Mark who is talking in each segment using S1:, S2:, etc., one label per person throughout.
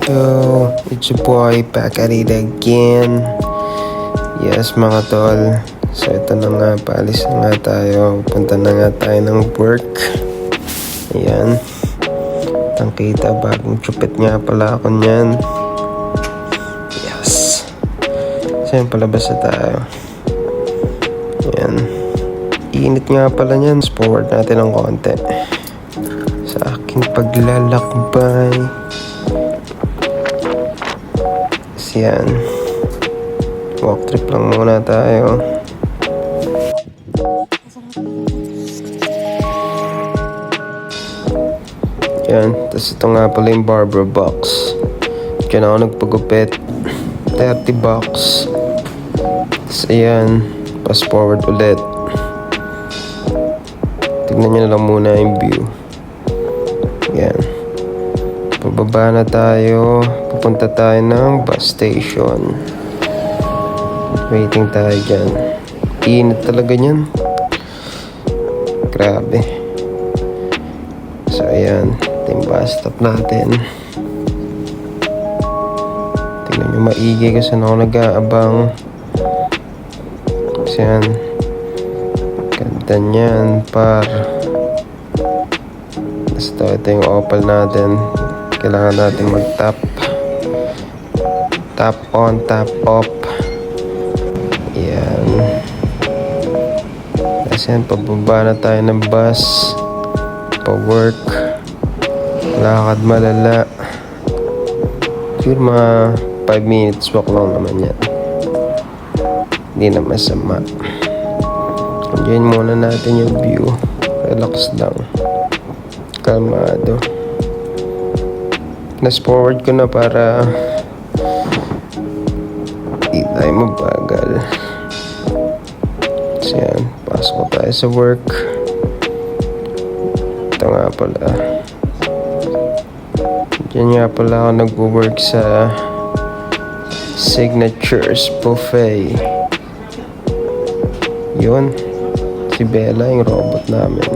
S1: Yo, it's your boy back at it again. Yes mga tol. So ito na nga, paalis na nga tayo. Punta na nga tayo ng work. Ayan. Tangkita, bagong chupit nga pala ako nyan. Yes. So yun, palabas na tayo. Ayan. Init nga pala nyan. Forward natin ng konti sa aking paglalakbay. Yan, walk trip lang muna tayo. Yan, tapos ito nga pala yung barber box. Diyan ako nagpagupit, 30 bucks. Tapos ayan, pass forward ulit. Tignan nyo na lang muna yung view. Yan, pababa na tayo. Pupunta tayo ng bus station. Waiting tayo dyan. Init talaga nyan. Grabe. So ayan, ito yung bus stop natin. Tingnan nyo maigi kasi ako nag-aabang. Kasi yan, ganda nyan par. Ito yung Opal natin. Kailangan natin mag-tap. Tap on, tap off. Yan. Kasi yan, pababa na tayo ng bus. Pa-work. Lakad malala. Siguro mga 5 minutes walk lang naman yan. Hindi na masama. Enjoyin muna natin yung view. Relax lang. Kalmado. Nas forward ko na para di tayo mabagal. So yan, pasok tayo sa work. Ito nga pala, dyan nga pala ako nag-work sa Signatures Buffet. Yun, si Bella yung robot namin.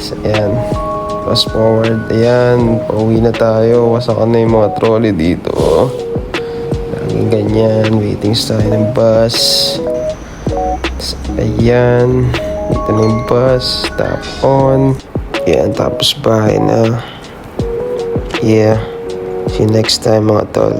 S1: So yan, fast forward. Ayan, pauwi na tayo. Wasakan na yung mga trolley dito. Laging ganyan. Waiting tayo ng bus. So, ayan, dito na yung bus. Tap on. Ayan, tapos bahay na. Yeah, see you next time mga tol.